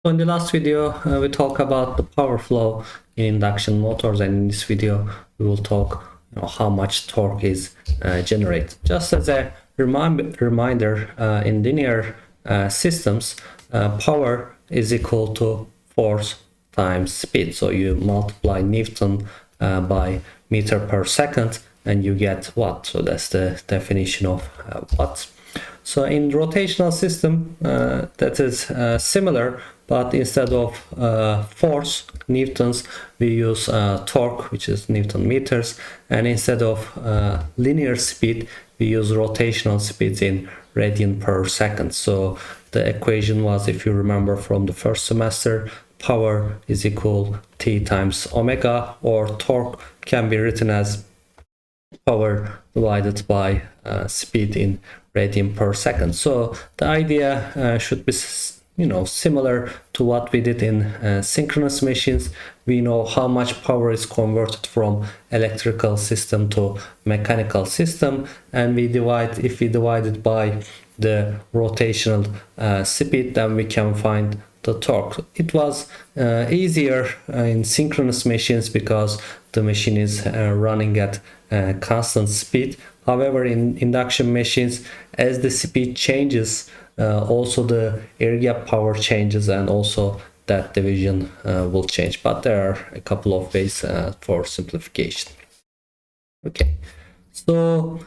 So in the last video, we talked about the power flow in induction motors, and in this video, we will talk how much torque is generated. Just as a reminder, in linear systems, power is equal to force times speed. So you multiply Newton by meter per second, and you get watt. So that's the definition of watts. So in rotational system, that is similar, but instead of force, newtons, we use torque, which is Newton meters, and instead of linear speed, we use rotational speeds in radian per second. So the equation was, if you remember from the first semester, power is equal T times omega, or torque can be written as power divided by speed in radian per second. So the idea should be similar to what we did in synchronous machines. We know how much power is converted from electrical system to mechanical system, and if we divide it by the rotational speed, then we can find the torque. It was easier in synchronous machines because the machine is running at constant speed. However, in induction machines, as the speed changes, also the air gap power changes, and also that division will change. But there are a couple of ways for simplification. Okay, so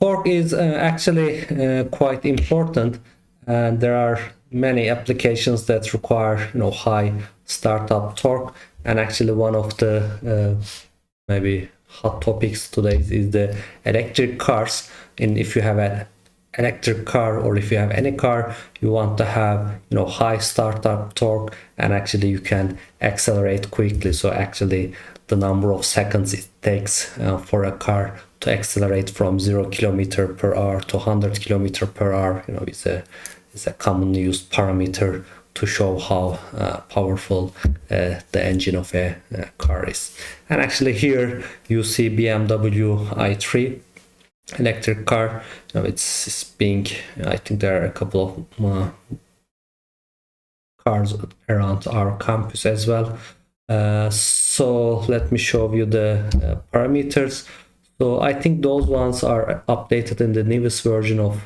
torque is actually quite important, and there are many applications that require high startup torque. And actually one of the maybe hot topics today is the electric cars. And if you have an electric car, or if you have any car, you want to have high startup torque, and actually you can accelerate quickly. So actually the number of seconds it takes for a car to accelerate from 0 km per hour to 100 km per hour is a commonly used parameter to show how powerful the engine of a car is. And actually here you see BMW i3 electric car. It's being, I think there are a couple of cars around our campus as well. So let me show you the parameters. So I think those ones are updated in the newest version of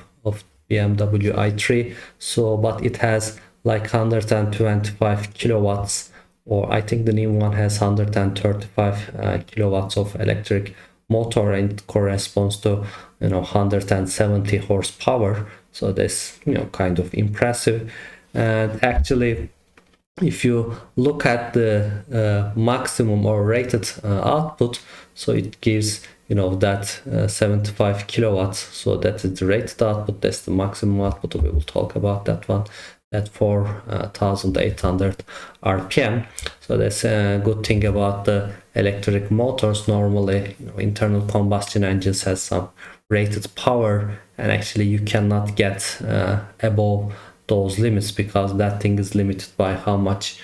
BMW i3. So but it has like 125 kilowatts, or I think the new one has 135 kilowatts of electric motor, and it corresponds to 170 horsepower. So that's kind of impressive. And actually, if you look at the maximum or rated output, so it gives that 75 kilowatts. So that is the rated output, that's the maximum output. We will talk about that one at 4,800 rpm. So that's a good thing about the electric motors. Normally internal combustion engines has some rated power, and actually you cannot get above those limits, because that thing is limited by how much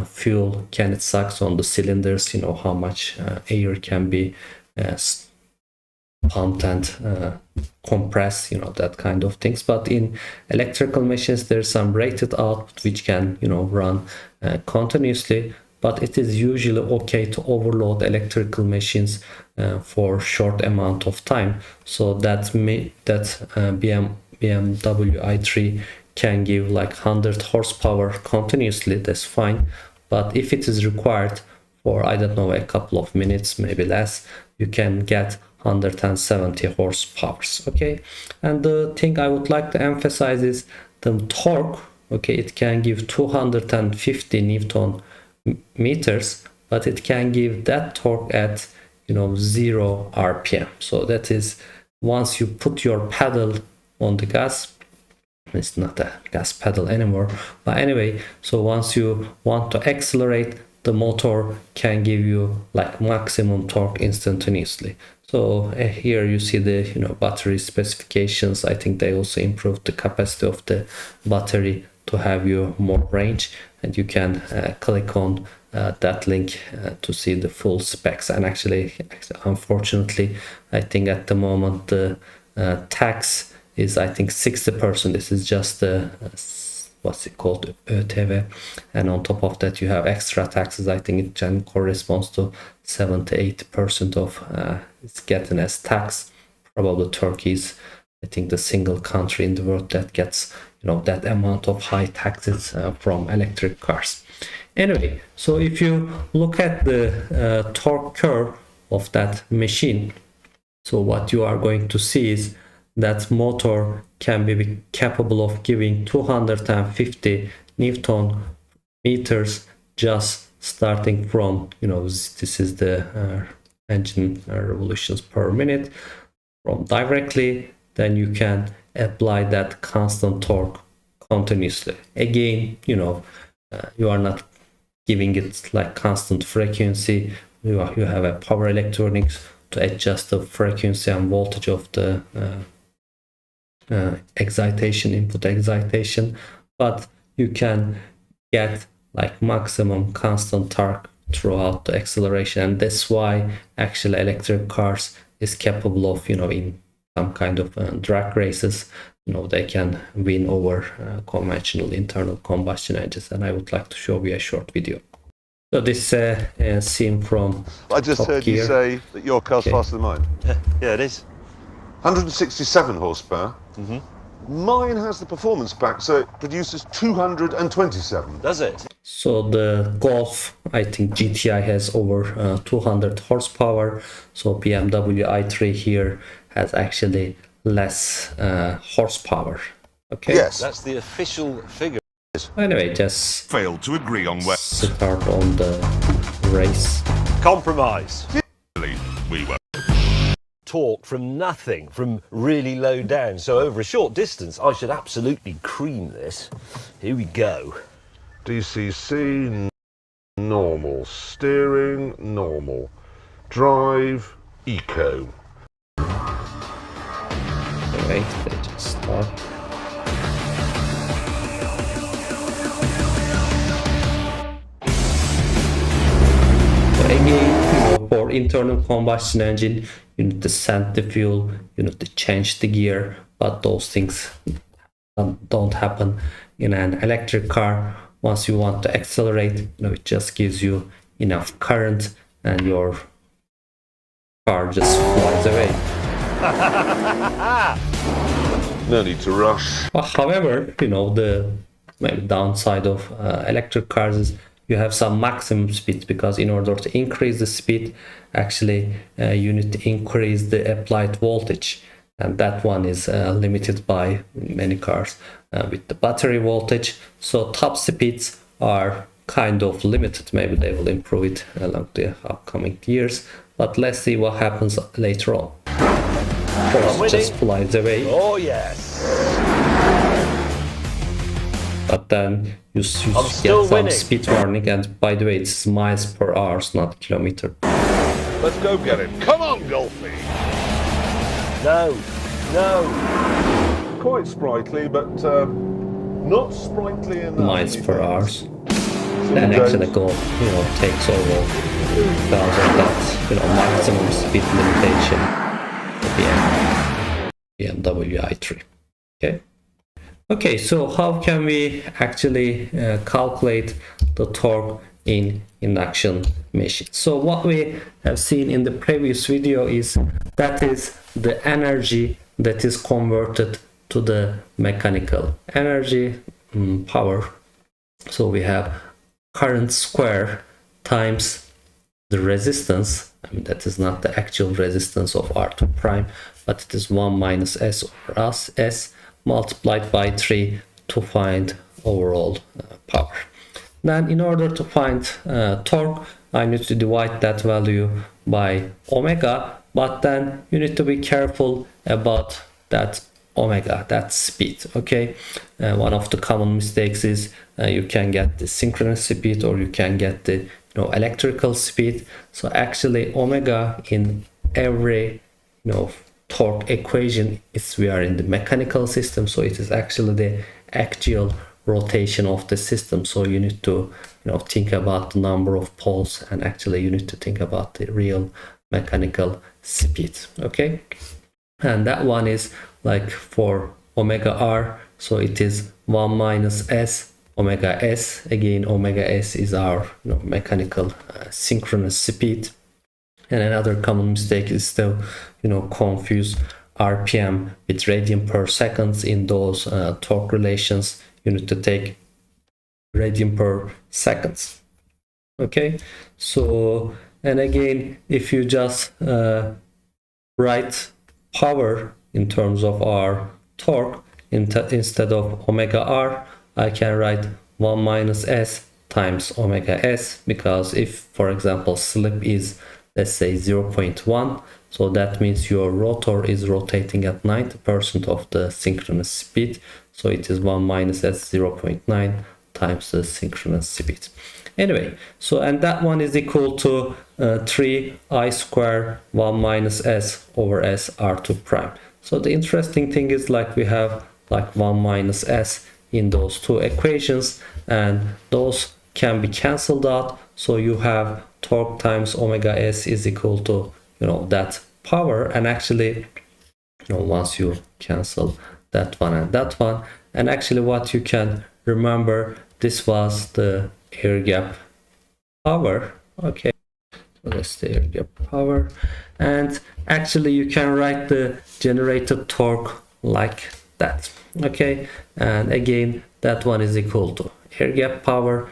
fuel can it sucks on the cylinders, how much air can be pumped and compressed, that kind of things. But in electrical machines, there's some rated output which can run continuously, but it is usually okay to overload electrical machines for short amount of time. So that BMW i3 can give like 100 horsepower continuously, that's fine. But if it is required for, I don't know, a couple of minutes, maybe less, you can get 170 horsepower. Okay, and the thing I would like to emphasize is the torque. Okay, it can give 250 Newton meters, but it can give that torque at 0 rpm. So that is, once you put your pedal on the gas, it's not a gas pedal anymore, but anyway, so once you want to accelerate, the motor can give you like maximum torque instantaneously. So here you see the battery specifications. I think they also improved the capacity of the battery to have you more range, and you can click on that link to see the full specs. And actually, unfortunately, I think at the moment the tax is, I think, 60%. This is just the what's it called, ÖTV, and on top of that you have extra taxes. I think it can corresponds to 70-80% of it's getting as tax. Probably Turkey is, I think, the single country in the world that gets, you know, that amount of high taxes from electric cars. Anyway, so if you look at the torque curve of that machine, so what you are going to see is that motor can be capable of giving 250 Newton meters just starting from, you know, this is the engine revolutions per minute from directly. Then you can apply that constant torque continuously. Again, you know, you are not giving it like constant frequency. You have a power electronics to adjust the frequency and voltage of the excitation, input excitation, but you can get like maximum constant torque throughout the acceleration, and that's why actually electric cars is capable of, you know, in some kind of drag races, you know, they can win over conventional internal combustion engines. And I would like to show you a short video. So this a scene from I just heard you say that your car's faster than mine. Yeah, it is. 167 horsepower. Mine has the performance pack, so it produces 227. Does it? So the Golf, I think GTI has over 200 horsepower. So BMW i3 here has actually less horsepower. Okay. Yes. That's the official figure. Anyway, just Failed to agree on where start on the race. Compromise. we were. Torque from nothing, from really low down. So over a short distance, I should absolutely cream this. Here we go. DCC, normal. Steering, normal. Drive, eco. Wait, they just start. So again, you know, for internal combustion engine, you need to send the fuel, you need to change the gear, but those things don't happen in an electric car. Once you want to accelerate, you know, it just gives you enough current and your car just flies away. No need to rush. But however, you know, the maybe downside of electric cars is you have some maximum speed, because in order to increase the speed, actually you need to increase the applied voltage, and that one is limited by many cars with the battery voltage. So top speeds are kind of limited. Maybe they will improve it along the upcoming years, but let's see what happens later on. First, just flies away. Oh yes. But then you get still some winning. speed warning, and by the way, it's miles per hour, not kilometer. Let's go get him. Come on, Golfie. No. No. Quite sprightly, but not sprightly enough. Miles per hour. Then actually go, you know, takes over because of that, you know, maximum speed limitation of the BMW i3. Okay, so how can we actually calculate the torque in induction machine? So what we have seen in the previous video is that is the energy that is converted to the mechanical energy, power. So we have current square times the resistance. I mean, that is not the actual resistance of R2 prime, but it is 1 minus S over S multiplied by 3 to find overall power. Then in order to find torque, I need to divide that value by omega, but then you need to be careful about that omega, that speed. Okay, one of the common mistakes is you can get the synchronous speed, or you can get the electrical speed. So actually omega in every torque equation is, we are in the mechanical system, so it is actually the actual rotation of the system. So you need to think about the number of poles, and actually you need to think about the real mechanical speed. Okay, and that one is like for omega r, so it is 1 minus s omega s. Again, omega s is our mechanical synchronous speed. And another common mistake is to confuse RPM with radian per seconds. In those torque relations, you need to take radian per seconds. Okay, so, and again, if you just write power in terms of our torque, instead of omega r, I can write 1 minus s times omega s, because if, for example, slip is, let's say, 0.1, so that means your rotor is rotating at 90% of the synchronous speed, so it is 1 minus s 0.9 times the synchronous speed. Anyway, so, and that one is equal to 3 I square 1 minus s over s r2 prime. So the interesting thing is, like, we have like 1 minus s in those two equations, and those can be cancelled out, so you have torque times omega s is equal to that power. And actually, once you cancel that one and that one, and actually what you can remember, this was the air gap power. Okay, so that's the air gap power, and actually you can write the generated torque like that. Okay, and again, that one is equal to air gap power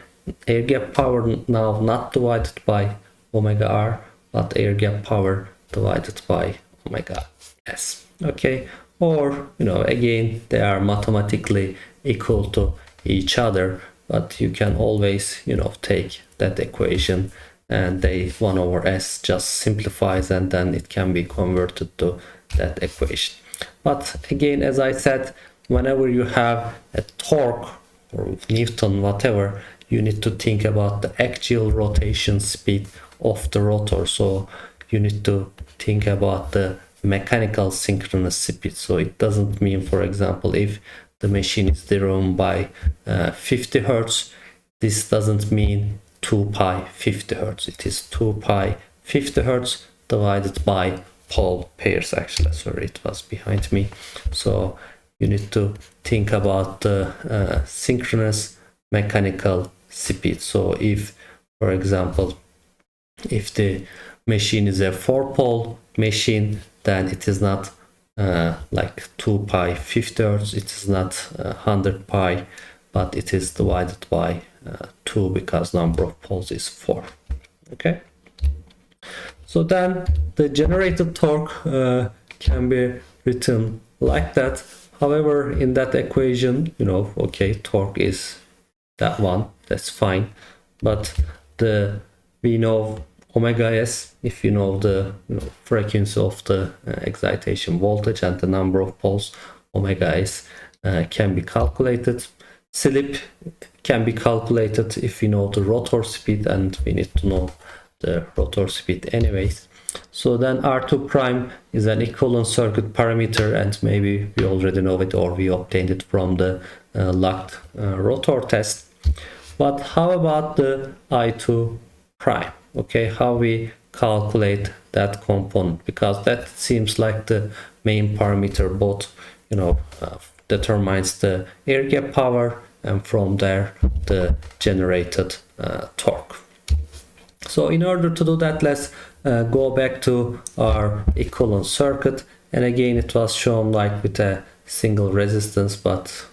now not divided by omega r, but air gap power divided by omega s. Okay, or again, they are mathematically equal to each other, but you can always take that equation, and they 1 over s just simplifies, and then it can be converted to that equation. But again, as I said, whenever you have a torque or Newton, whatever, you need to think about the actual rotation speed of the rotor. So you need to think about the mechanical synchronous speed. So it doesn't mean, for example, if the machine is driven by 50 hertz, this doesn't mean 2 pi 50 hertz. It is 2 pi 50 hertz divided by pole pairs. Actually, sorry, it was behind me. So you need to think about the synchronous mechanical speed. So if, for example, if the machine is a 4-pole machine, then it is not like 2 pi 50 hertz, it is not 100 pi, but it is divided by 2, because number of poles is 4. Okay, so then the generated torque can be written like that. However, in that equation, okay, torque is that one, that's fine, but we know omega s, if you know the frequency of the excitation voltage and the number of poles, omega s can be calculated. Slip can be calculated if you know the rotor speed, and we need to know the rotor speed anyways. So then R2 prime is an equivalent circuit parameter, and maybe we already know it, or we obtained it from the locked rotor test. But how about the I2 prime? Okay, how we calculate that component, because that seems like the main parameter, both determines the air gap power, and from there the generated torque. So in order to do that, let's go back to our equivalent circuit, and again it was shown like with a single resistance, but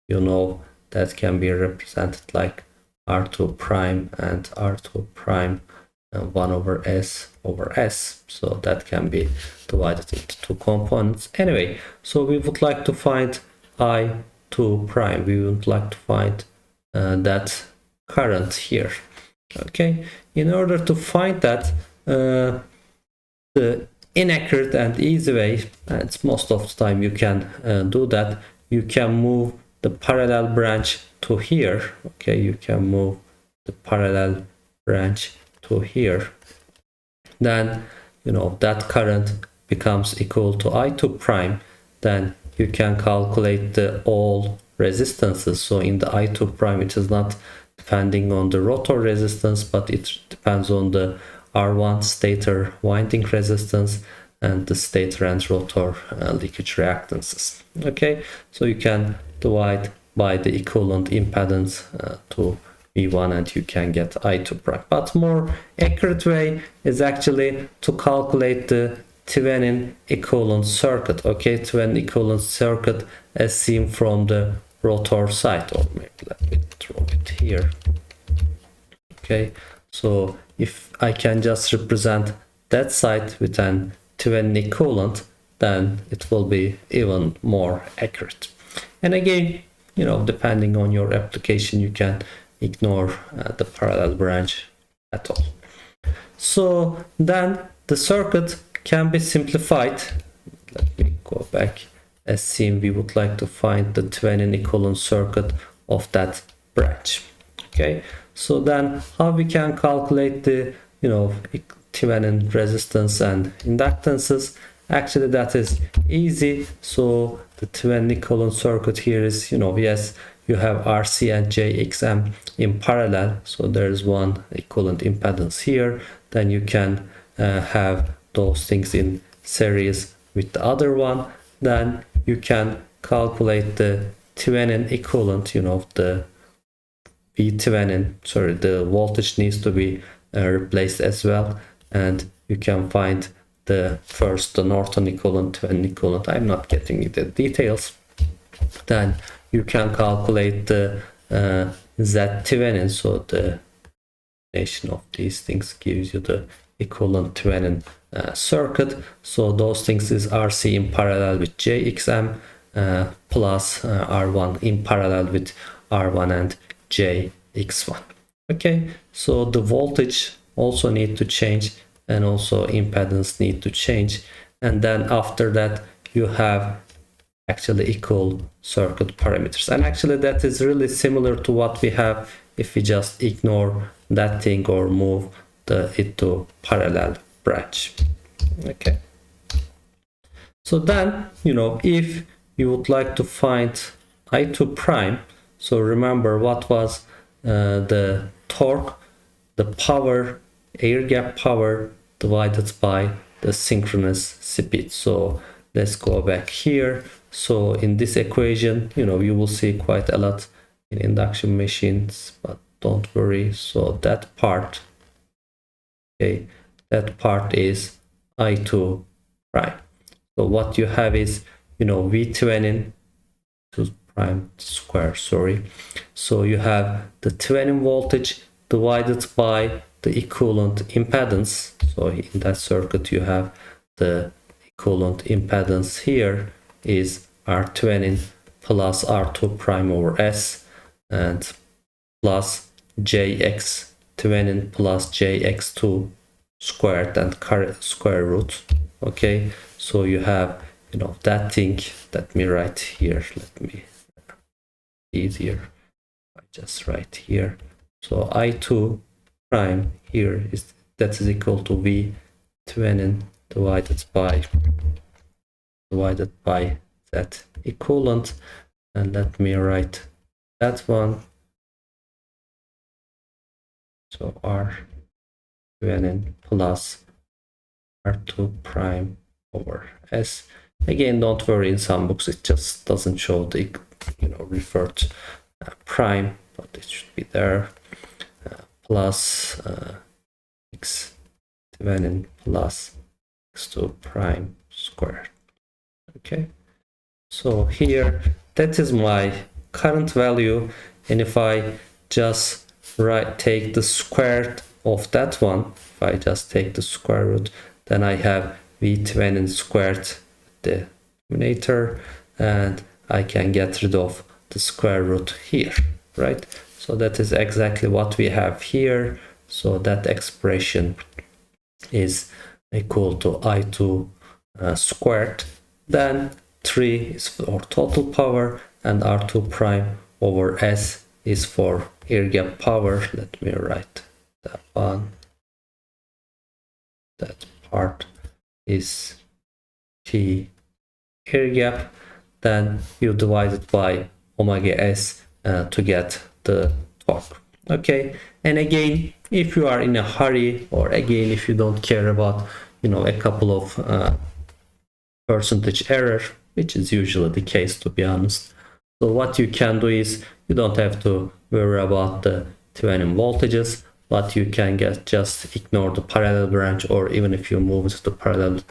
that can be represented like R2 prime and R2 prime 1 over s, so that can be divided into two components. Anyway, so we would like to find I2 prime, we would like to find that current here. Okay, in order to find that, the inaccurate and easy way, and most of the time you can do that, you can move the parallel branch to here. Okay, you can move the parallel branch to here, then that current becomes equal to I2 prime. Then you can calculate the all resistances. So in the I2 prime, it is not depending on the rotor resistance, but it depends on the R1 stator winding resistance and the stator and rotor leakage reactances. Okay, so you can divide by the equivalent impedance to V1 and you can get I2 prime. But more accurate way is actually to calculate the Thevenin equivalent circuit. Okay, Thevenin equivalent circuit as seen from the rotor side, or maybe let me draw it here. Okay, so if I can just represent that side with an Thevenin equivalent, then it will be even more accurate. And again, you know, depending on your application, you can ignore the parallel branch at all. So then the circuit can be simplified. Let me go back. As seen, we would like to find the Thevenin equivalent circuit of that branch. Okay, so then how we can calculate the, you know, Thevenin resistance and inductances? Actually, that is easy. So the Thevenin equivalent circuit here is, you know, yes, you have RC and JXM in parallel, so there is one equivalent impedance here. Then you can have those things in series with the other one. Then you can calculate the Thevenin equivalent, you know, the V Thevenin, sorry, the voltage needs to be replaced as well, and you can find the Norton equivalent, Thevenin equivalent. I'm not getting into the details. Then you can calculate the Z Thevenin, so the combination of these things gives you the equivalent Thevenin circuit. So those things is RC in parallel with JXM plus R1 in parallel with R1 and JX1. Okay, so the voltage also need to change, and also impedance need to change, and then after that you have actually equal circuit parameters. And actually that is really similar to what we have if we just ignore that thing or move it to parallel branch. Okay, so then, you know, if you would like to find I2 prime, so remember what was the torque, the power, air gap power divided by the synchronous speed. So let's go back here. So in this equation, you know, you will see quite a lot in induction machines, but don't worry. So that part, okay, that part is I2 prime. So what you have is, you know, V Thevenin to prime square, sorry. So you have the Thevenin voltage divided by the equivalent impedance. So in that circuit you have the equivalent impedance here is R Thevenin plus R2 prime over S, and plus JX Thevenin plus JX2 squared and square root. Okay, so you have, you know, that thing. Let me write here, let me easier, I just write here. So I2 prime here is, that is equal to V Thevenin divided by that equivalent, and let me write that one. So R Thevenin plus R2 prime over S. Again, don't worry, in some books it just doesn't show the, you know, referred prime, but it should be there. Plus X Thevenin plus X2 prime squared. Okay, so here that is my current value, and if I just take the square of that one, if I just take the square root, then I have V Thevenin squared, the denominator, and I can get rid of the square root here, right? So that is exactly what we have here. So that expression is equal to I2 squared. Then 3 is for total power, and R2 prime over S is for air gap power. Let me write that one. That part is T air gap. Then you divide it by omega S to get the torque. Okay, and again, if you are in a hurry, or again if you don't care about, you know, a couple of percentage error, which is usually the case, to be honest, So what you can do is you don't have to worry about the Thevenin voltages, but you can just ignore the parallel branch, or even if you move to the parallel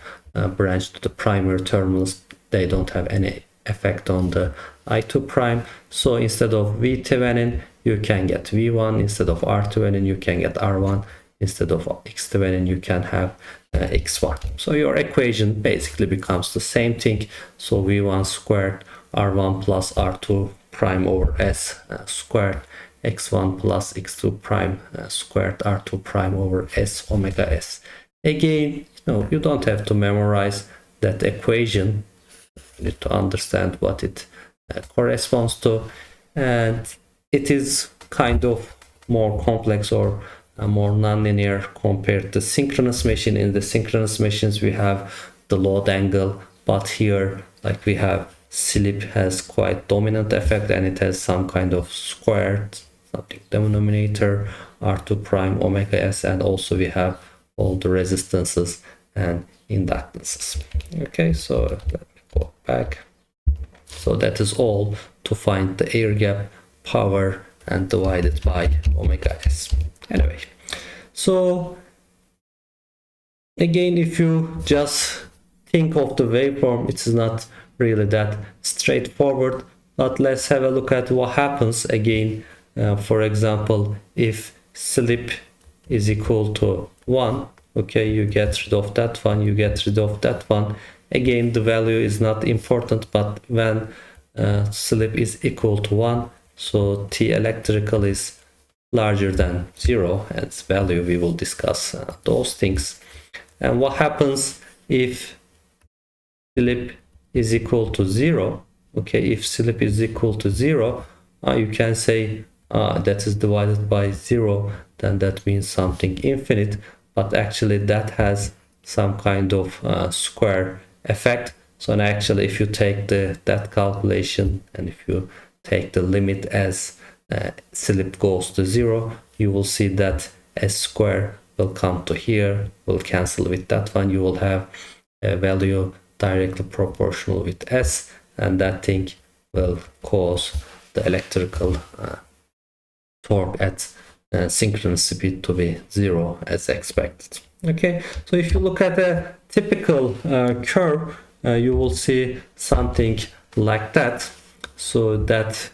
branch to the primary terminals, they don't have any effect on the I2 prime. So instead of V Thevenin, you can get V1. Instead of R Thevenin, you can get R1. Instead of X Thevenin, you can have X1. So your equation basically becomes the same thing. So V1 squared R1 plus R2 prime over S squared, X1 plus X2 prime squared R2 prime over S omega S. Again, you don't have to memorize that equation. You need to understand what it corresponds to, and it is kind of more complex or more nonlinear compared to synchronous machine. In the synchronous machines we have the load angle, but here like we have slip has quite dominant effect, and it has some kind of squared something denominator R2 prime omega S, and also we have all the resistances and inductances. Okay, so let me go back. So that is all to find the air gap power and divide it by omega S. Anyway, so again, if you just think of the waveform, it is not really that straightforward, but let's have a look at what happens again. For example, if slip is equal to 1, okay, you get rid of that one, you get rid of that one. Again, the value is not important, but when slip is equal to 1, so T electrical is larger than 0, and its value we will discuss those things. And what happens if slip is equal to 0? Okay, if slip is equal to 0, you can say that is divided by 0, then that means something infinite, but actually that has some kind of square effect. So actually if you take that calculation, and if you take the limit as slip goes to 0, you will see that S square will come to here, will cancel with that one. You will have a value directly proportional with S, and that thing will cause the electrical torque at synchronous speed to be 0 as expected. Okay, so if you look at a typical curve, you will see something like that. So that,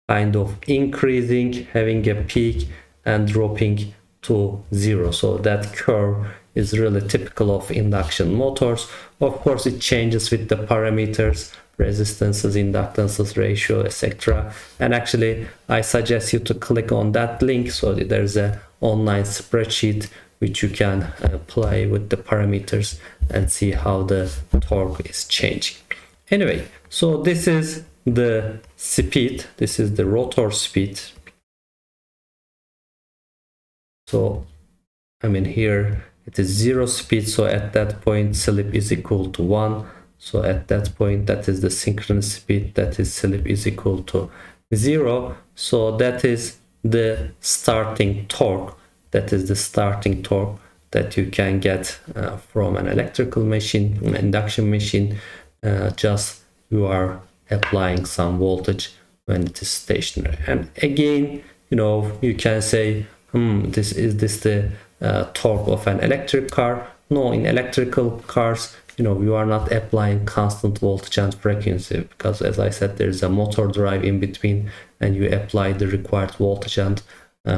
kind of increasing, having a peak and dropping to 0. So that curve is really typical of induction motors. Of course, it changes with the parameters, resistances, inductances ratio, etc. And actually, I suggest you to click on that link. So there's an online spreadsheet which you can play with the parameters and see how the torque is changing. Anyway, so this is the speed, this is the rotor speed. So I mean here it is 0 speed, so at that point slip is equal to 1. So at that point, that is the synchronous speed, that is slip is equal to 0. So that is the starting torque, that is the starting torque that you can get from an electrical machine, an induction machine. Just you are applying some voltage when it is stationary. And again, you can say, is this the torque of an electric car? No, in electrical cars, you are not applying constant voltage and frequency, because as I said, there's a motor drive in between, and you apply the required voltage and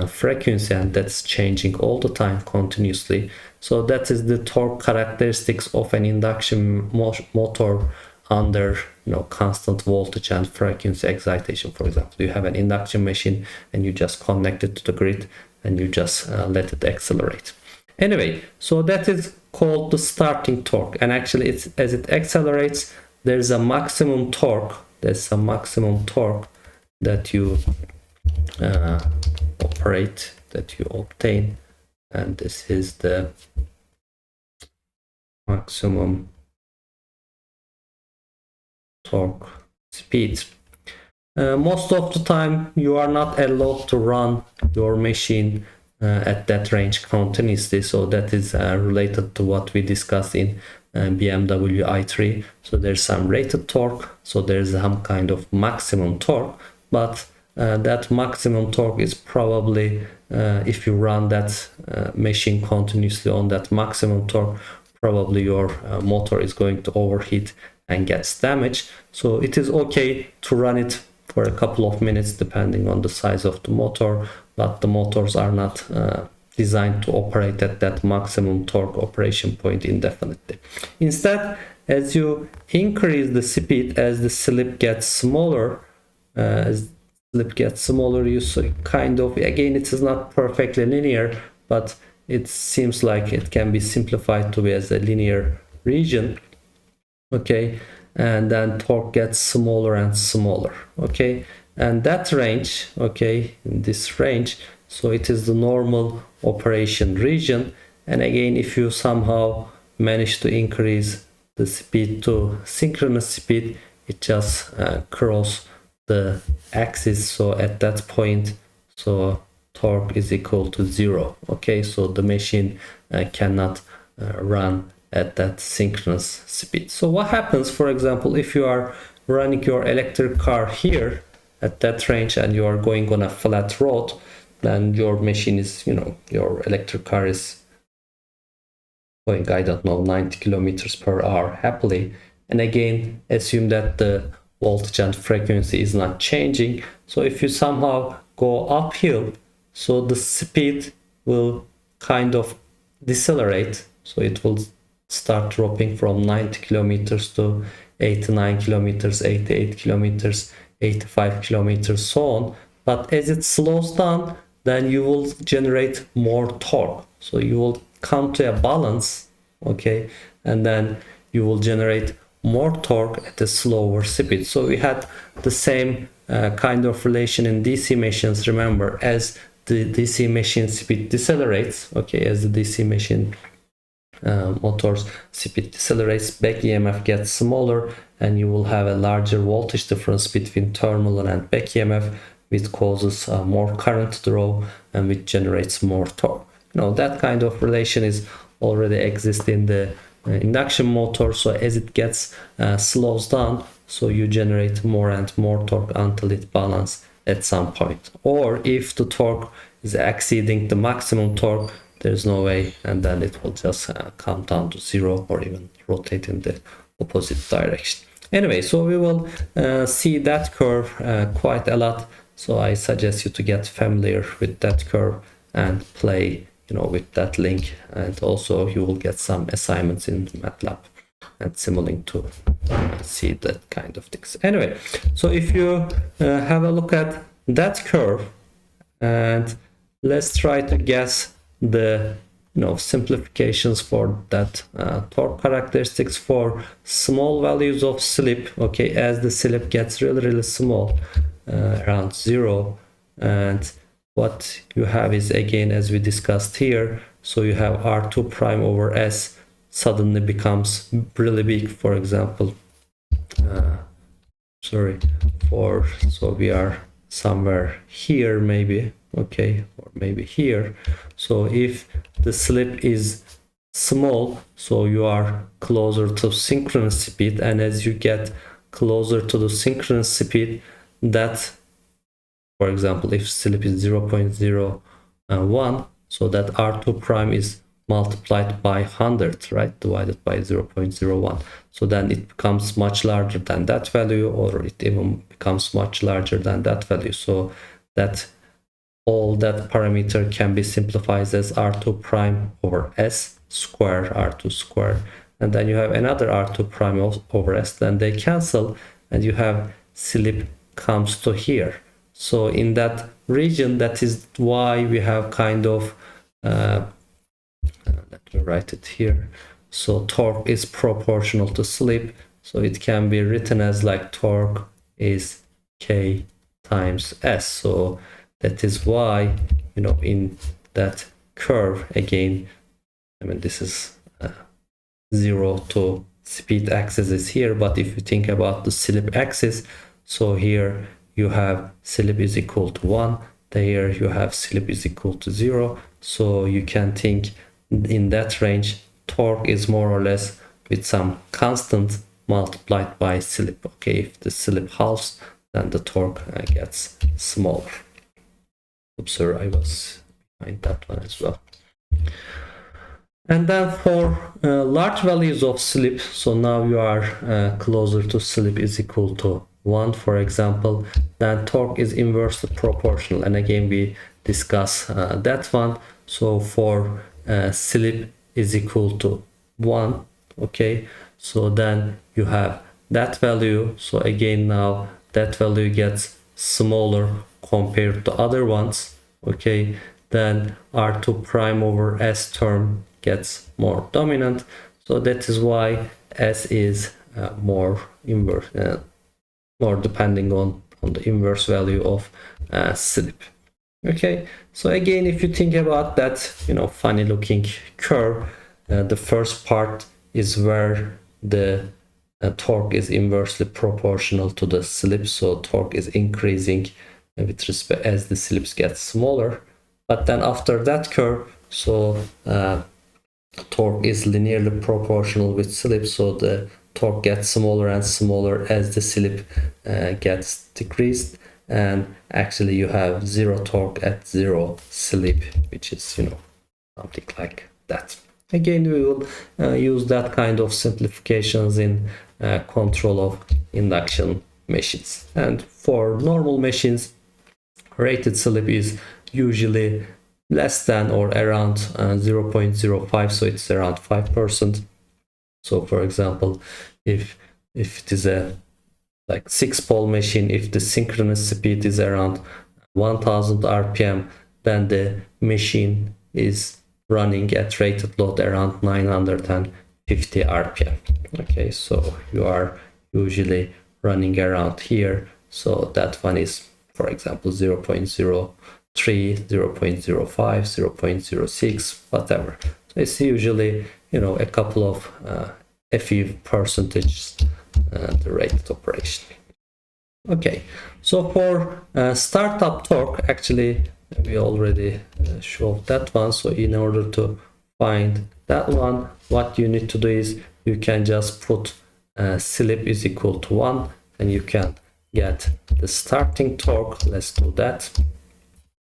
frequency, and that's changing all the time continuously. So that is the torque characteristics of an induction motor under constant voltage and frequency excitation. For example, you have an induction machine and you just connect it to the grid and you just let it accelerate. Anyway, so that is called the starting torque, and actually as it accelerates, there's a maximum torque. There's a maximum torque that you operate, that you obtain, and this is the maximum torque speed. Most of the time you are not allowed to run your machine at that range continuously, so that is related to what we discussed in BMW i3. So there's some rated torque, so there's some kind of maximum torque, but that maximum torque is probably, if you run that machine continuously on that maximum torque, probably your motor is going to overheat and gets damaged. So it is okay to run it for a couple of minutes depending on the size of the motor, but the motors are not designed to operate at that maximum torque operation point indefinitely. Instead, as you increase the speed, as the slip gets smaller, you kind of, again, it is not perfectly linear, but it seems like it can be simplified to be as a linear region. Okay, and then torque gets smaller and smaller. Okay, and that range, okay, in this range, so it is the normal operation region. And again, if you somehow manage to increase the speed to synchronous speed, it just crosses the axis. So at that point, so torque is equal to 0. Okay, so the machine cannot run at that synchronous speed. So what happens, for example, if you are running your electric car here at that range and you are going on a flat road, then your machine is, your electric car is going, I don't know, 90 kilometers per hour happily. And again, assume that the voltage and frequency is not changing. So if you somehow go uphill, so the speed will kind of decelerate. So it will start dropping from 90 kilometers to 89 kilometers, 88 kilometers, 85 kilometers, so on. But as it slows down, then you will generate more torque. So you will come to a balance, okay, and then you will generate more torque at a slower speed. So we had the same kind of relation in DC machines. Remember, as the DC machine speed decelerates, okay, as the DC machine motor's speed decelerates, back EMF gets smaller, and you will have a larger voltage difference between terminal and back EMF, which causes more current draw and which generates more torque. That kind of relation is already exist in the induction motor. So as it gets slows down, so you generate more and more torque until it balances at some point. Or if the torque is exceeding the maximum torque, there's no way, and then it will just come down to 0 or even rotate in the opposite direction. Anyway, so we will see that curve quite a lot. So I suggest you to get familiar with that curve and play, with that link. And also you will get some assignments in MATLAB and Simulink to see that kind of things. Anyway, so if you have a look at that curve, and let's try to guess the simplifications for that torque characteristics for small values of slip. Okay, as the slip gets really small, around 0, and what you have is, again, as we discussed here, so you have R2 prime over S suddenly becomes really big. For example, so we are somewhere here maybe, okay, or maybe here. So if the slip is small, so you are closer to synchronous speed, and as you get closer to the synchronous speed, that, for example, if slip is 0.01, so that R2 prime is multiplied by 100, right, divided by 0.01. So then it becomes much larger than that value, or it even becomes much larger than that value. So that all that parameter can be simplified as R2 prime over S square, R2 square, and then you have another R2 prime over S, then they cancel, and you have slip comes to here. So in that region, that is why we have kind of let me write it here. So torque is proportional to slip, so it can be written as like torque is K times S. So that is why, in that curve, again, this is 0 to speed axis is here, but if you think about the slip axis, so here you have slip is equal to 1, there you have slip is equal to 0. So you can think in that range, torque is more or less with some constant multiplied by slip. Okay, if the slip halves, then the torque gets smaller. Oops, sorry, I was behind that one as well. And then for large values of slip, so now you are closer to slip is equal to 1, for example, then torque is inversely proportional. And again, we discuss that one. So for slip is equal to 1, okay, so then you have that value. So again, now that value gets smaller compared to other ones, okay, then R2 prime over S term gets more dominant. So that is why S is more inverse, more depending on the inverse value of slip. Okay, so again, if you think about that, funny looking curve, the first part is where the torque is inversely proportional to the slip, so torque is increasing with respect as the slips get smaller. But then after that curve, so torque is linearly proportional with slip, so the torque gets smaller and smaller as the slip gets decreased, and actually you have zero torque at zero slip, which is something like that. Again, we will use that kind of simplifications in control of induction machines. And for normal machines, rated slip is usually less than or around 0.05, so it's around 5%. So for example, if it is a like 6-pole machine, if the synchronous speed is around 1000 rpm, then the machine is running at rated load around 950 rpm. Okay, so you are usually running around here, so that one is, for example, 0.03, 0.05, 0.06, whatever. So it's usually a couple of a few percentage the rated operation. Okay, so for startup torque, actually we already showed that one. So in order to find that one, what you need to do is you can just put slip is equal to 1, and you can get the starting torque. Let's do that.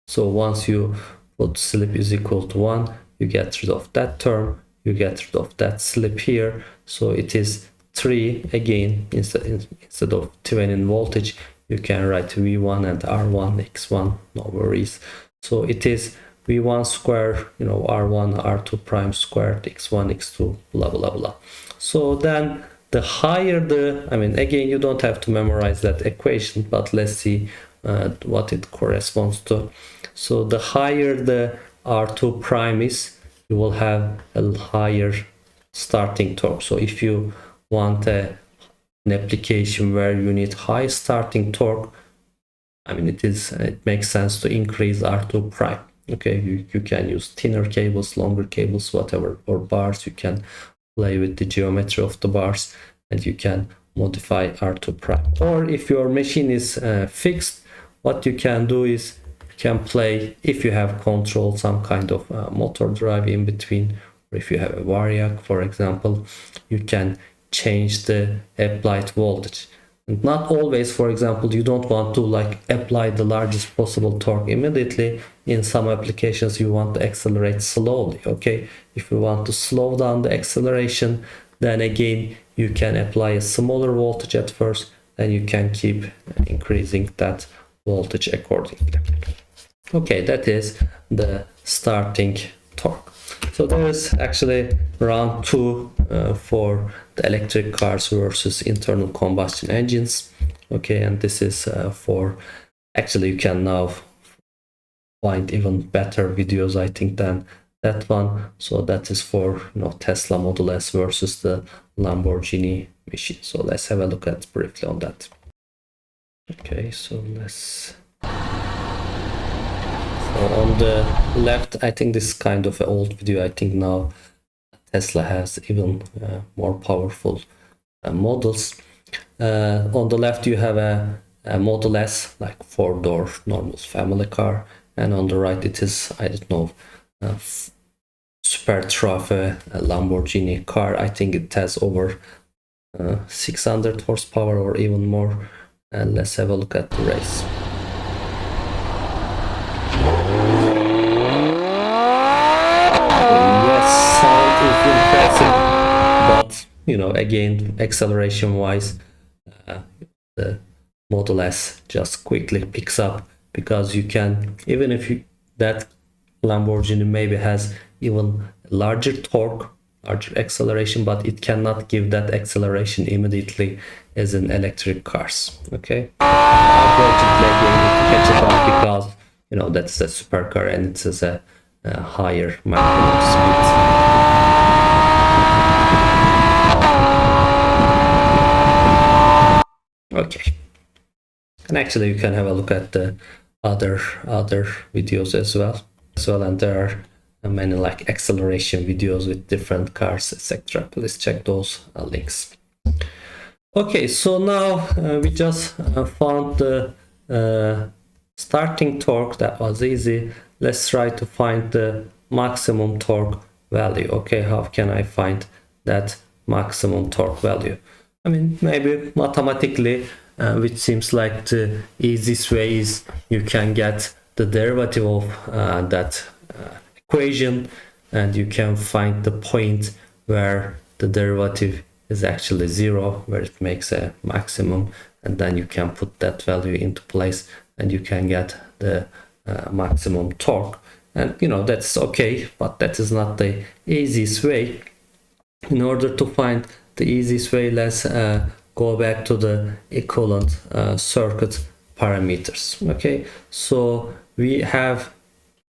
So once you put slip is equal to 1, you get rid of that term, you get rid of that slip here, so it is 3 again. Instead of 20 in voltage, you can write V1 and R1 X1, no worries. So it is V1 square, R1 R2 prime squared X1 X2 blah blah blah. So then the higher the, again, you don't have to memorize that equation, but let's see what it corresponds to. So the higher the R2 prime is, you will have a higher starting torque. So if you want an application where you need high starting torque, it makes sense to increase R2 prime. Okay, you can use thinner cables, longer cables, whatever, or bars. You can play with the geometry of the bars and you can modify R2 prime. Or if your machine is fixed, what you can do is you can play, if you have control, some kind of motor drive in between, or if you have a variac, for example, you can change the applied voltage. And not always, for example, you don't want to apply the largest possible torque immediately. In some applications you want to accelerate slowly. Okay, if you want to slow down the acceleration, then again you can apply a smaller voltage at first, and you can keep increasing that voltage accordingly. Okay, that is the starting torque. So there is actually round 2 for the electric cars versus internal combustion engines. Okay, and this is for, actually you can now find even better videos, I think, than that one. So that is for Tesla Model S versus the Lamborghini machine. So let's have a look at briefly on that. Okay, so let's. So on the left, I think this is kind of an old video. I think now Tesla has even more powerful models. On the left you have a Model S, like 4-door normal family car, and on the right it is, I don't know, super trophy Lamborghini car. I think it has over 600 horsepower or even more. And let's have a look at the race. Yes, sound is impressive, but you know, again, acceleration wise, the Model S just quickly picks up, because you can, even if that Lamborghini maybe has even larger torque, larger acceleration, but it cannot give that acceleration immediately as in electric cars. Okay, unfortunately again it catches up, because you know that's a supercar and it has a higher maximum speed. Okay, and actually you can have a look at the other videos as well, and there are many like acceleration videos with different cars, etc. Please check those links. Okay, so now we just found the starting torque. That was easy. Let's try to find the maximum torque value. Okay, how can I find that maximum torque value? I mean, maybe mathematically, which seems like the easiest way is you can get the derivative of that equation, and you can find the point where the derivative is actually 0, where it makes a maximum, and then you can put that value into place and you can get the maximum torque. And you know, that's okay, but that is not the easiest way. In order to find the easiest way, let's go back to the equivalent circuit parameters. Okay, so we have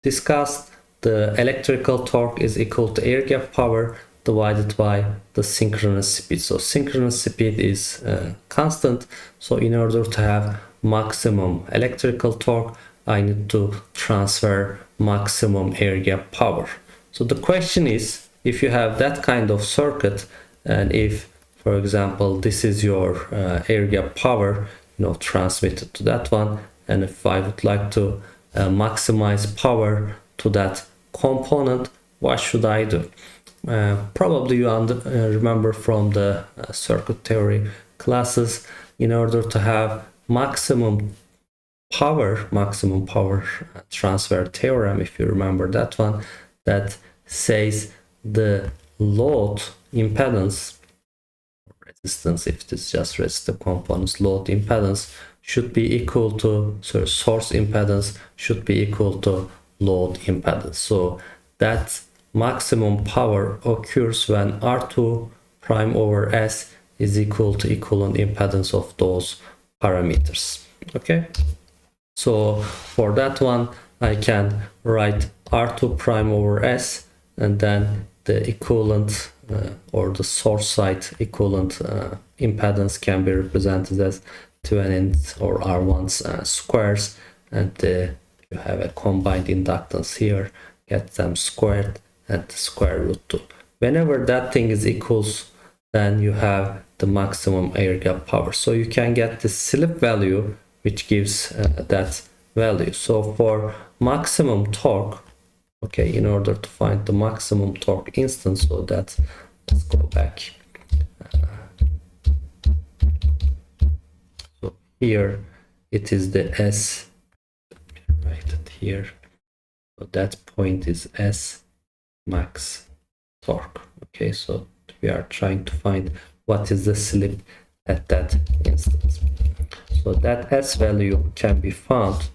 discussed the electrical torque is equal to air gap power divided by the synchronous speed. So synchronous speed is constant. So in order to have maximum electrical torque, I need to transfer maximum air gap power. So the question is, if you have that kind of circuit, and if, for example, this is your air gap power, you know, transmitted to that one, and if I would like to maximize power to that component, what should I do? Probably you remember from the circuit theory classes, in order to have maximum power transfer theorem, if you remember that one, that says the load impedance, resistance, if it's just resistive components, load impedance should be equal to, so source impedance should be equal to load impedance. So that maximum power occurs when R2 prime over S is equal to equivalent impedance of those parameters. Okay, so for that one I can write R2 prime over S, and then the equivalent or the source side equivalent impedance can be represented as 2n or R1's squares, and you have a combined inductance here, get them squared and the square root 2. Whenever that thing is equals, then you have the maximum air gap power. So you can get the slip value which gives that value. So for maximum torque, okay, in order to find the maximum torque instance, so that, let's go back. So here it is the S, write it here. So that point is S max torque. Okay, so we are trying to find what is the slip at that instance. So that S value can be found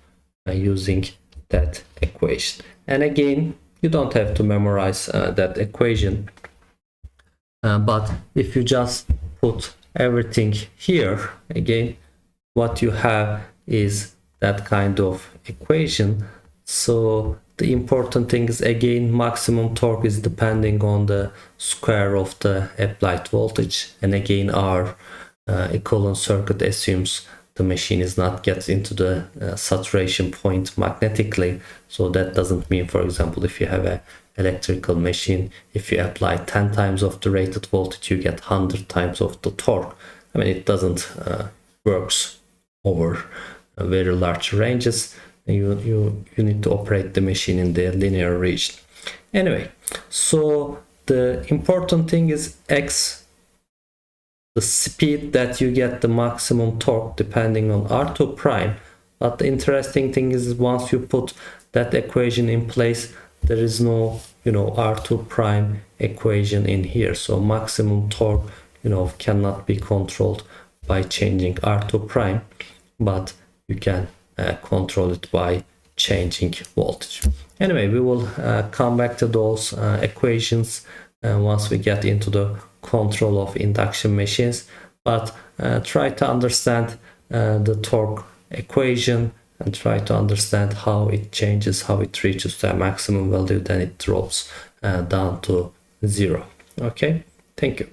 using that equation. And again, you don't have to memorize that equation, but if you just put everything here, again, what you have is that kind of equation. So the important thing is, again, maximum torque is depending on the square of the applied voltage, and again our equivalent circuit assumes the machine is not get into the saturation point magnetically. So that doesn't mean, for example, if you have a electrical machine, if you apply 10 times of the rated voltage, you get 100 times of the torque. I mean, it doesn't works over very large ranges. You need to operate the machine in the linear region. Anyway, So the important thing is x, the speed that you get the maximum torque depending on R2 prime. But the interesting thing is once you put that equation in place, there is no, R2 prime equation in here. So maximum torque, cannot be controlled by changing R2 prime, but you can control it by changing voltage. Anyway, we will come back to those equations once we get into the control of induction machines, but try to understand the torque equation and try to understand how it changes, how it reaches the maximum value, then it drops down to 0. Okay, thank you.